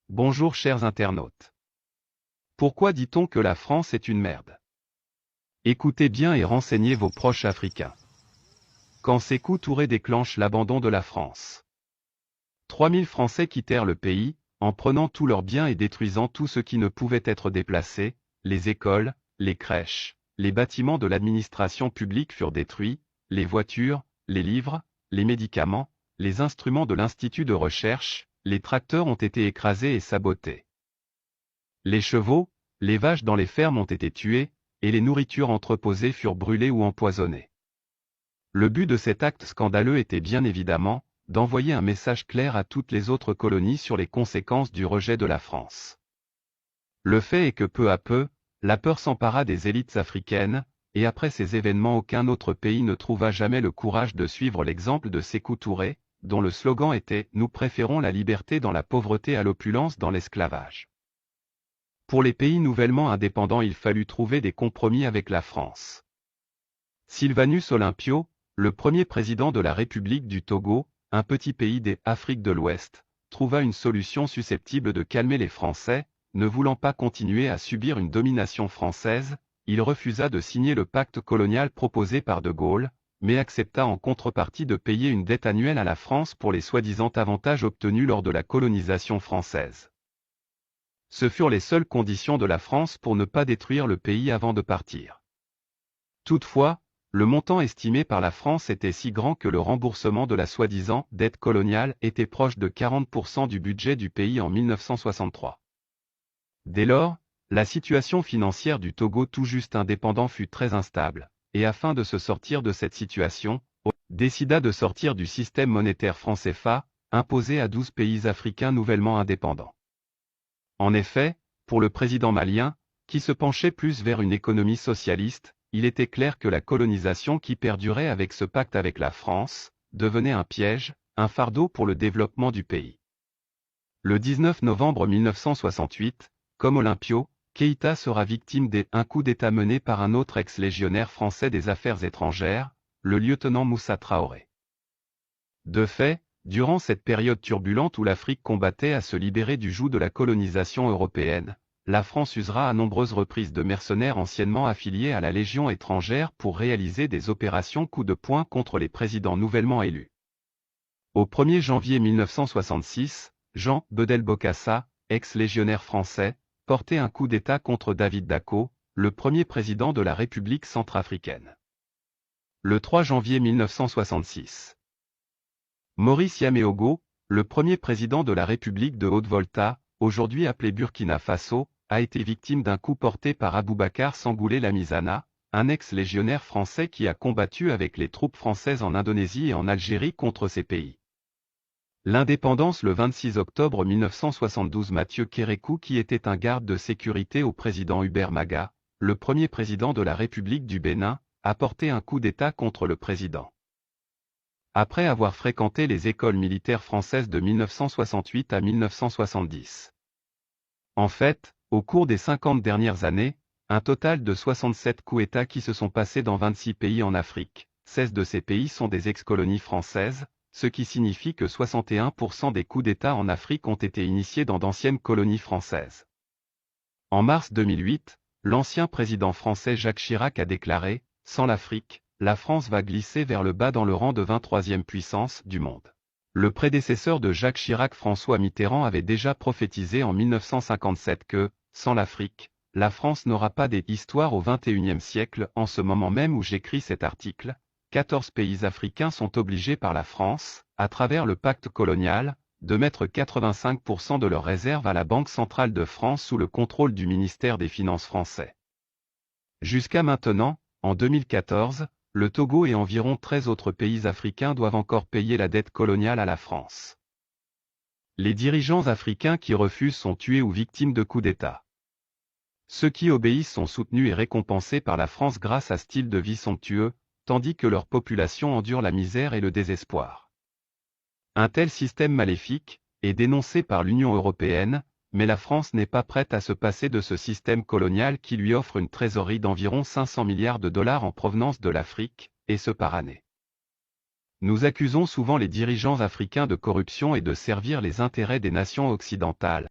Bonjour chers internautes. Pourquoi dit-on que la France est une merde? Écoutez bien et renseignez vos proches africains. Quand Sékou Touré déclenche l'abandon de la France. 3000 Français quittèrent le pays, en prenant tous leurs biens et détruisant tout ce qui ne pouvait être déplacé, les écoles, les crèches, les bâtiments de l'administration publique furent détruits, les voitures, les livres, les médicaments, les instruments de l'Institut de recherche, les tracteurs ont été écrasés et sabotés. Les chevaux, les vaches dans les fermes ont été tuées, et les nourritures entreposées furent brûlées ou empoisonnées. Le but de cet acte scandaleux était bien évidemment, d'envoyer un message clair à toutes les autres colonies sur les conséquences du rejet de la France. Le fait est que peu à peu, la peur s'empara des élites africaines, et après ces événements aucun autre pays ne trouva jamais le courage de suivre l'exemple de Sékou Touré, dont le slogan était « Nous préférons la liberté dans la pauvreté à l'opulence dans l'esclavage ». Pour les pays nouvellement indépendants il fallut trouver des compromis avec la France. Sylvanus Olympio, le premier président de la République du Togo, un petit pays des Afriques de l'Ouest, trouva une solution susceptible de calmer les Français, ne voulant pas continuer à subir une domination française, il refusa de signer le pacte colonial proposé par De Gaulle, mais accepta en contrepartie de payer une dette annuelle à la France pour les soi-disant avantages obtenus lors de la colonisation française. Ce furent les seules conditions de la France pour ne pas détruire le pays avant de partir. Toutefois, le montant estimé par la France était si grand que le remboursement de la soi-disant dette coloniale était proche de 40% du budget du pays en 1963. Dès lors, la situation financière du Togo tout juste indépendant fut très instable, et afin de se sortir de cette situation, décida de sortir du système monétaire franc CFA, imposé à 12 pays africains nouvellement indépendants. En effet, pour le président malien, qui se penchait plus vers une économie socialiste, il était clair que la colonisation qui perdurait avec ce pacte avec la France, devenait un piège, un fardeau pour le développement du pays. Le 19 novembre 1968, comme Olympio, Keïta sera victime d'un coup d'État mené par un autre ex-légionnaire français des Affaires étrangères, le lieutenant Moussa Traoré. De fait, durant cette période turbulente où l'Afrique combattait à se libérer du joug de la colonisation européenne, la France usera à nombreuses reprises de mercenaires anciennement affiliés à la Légion étrangère pour réaliser des opérations coup de poing contre les présidents nouvellement élus. Au 1er janvier 1966, Jean Bedel Bokassa, ex-légionnaire français, portait un coup d'État contre David Dacko, le premier président de la République centrafricaine. Le 3 janvier 1966. Maurice Yaméogo, le premier président de la République de Haute-Volta, aujourd'hui appelé Burkina Faso, a été victime d'un coup porté par Aboubacar Sangoulé Lamizana, un ex-légionnaire français qui a combattu avec les troupes françaises en Indonésie et en Algérie contre ces pays. L'indépendance le 26 octobre 1972 Mathieu Kérékou qui était un garde de sécurité au président Hubert Maga, le premier président de la République du Bénin, a porté un coup d'État contre le président. Après avoir fréquenté les écoles militaires françaises de 1968 à 1970. En fait, au cours des 50 dernières années, un total de 67 coups d'État qui se sont passés dans 26 pays en Afrique, 16 de ces pays sont des ex-colonies françaises, ce qui signifie que 61% des coups d'État en Afrique ont été initiés dans d'anciennes colonies françaises. En mars 2008, l'ancien président français Jacques Chirac a déclaré « Sans l'Afrique, la France va glisser vers le bas dans le rang de 23e puissance du monde ». Le prédécesseur de Jacques Chirac François Mitterrand avait déjà prophétisé en 1957 que, sans l'Afrique, la France n'aura pas d'histoire au XXIe siècle. En ce moment même où j'écris cet article, 14 pays africains sont obligés par la France, à travers le pacte colonial, de mettre 85% de leurs réserves à la Banque centrale de France sous le contrôle du ministère des Finances français. Jusqu'à maintenant, en 2014, le Togo et environ 13 autres pays africains doivent encore payer la dette coloniale à la France. Les dirigeants africains qui refusent sont tués ou victimes de coups d'État. Ceux qui obéissent sont soutenus et récompensés par la France grâce à style de vie somptueux, tandis que leur population endure la misère et le désespoir. Un tel système maléfique est dénoncé par l'Union européenne, mais la France n'est pas prête à se passer de ce système colonial qui lui offre une trésorerie d'environ 500 milliards de dollars en provenance de l'Afrique, et ce par année. Nous accusons souvent les dirigeants africains de corruption et de servir les intérêts des nations occidentales,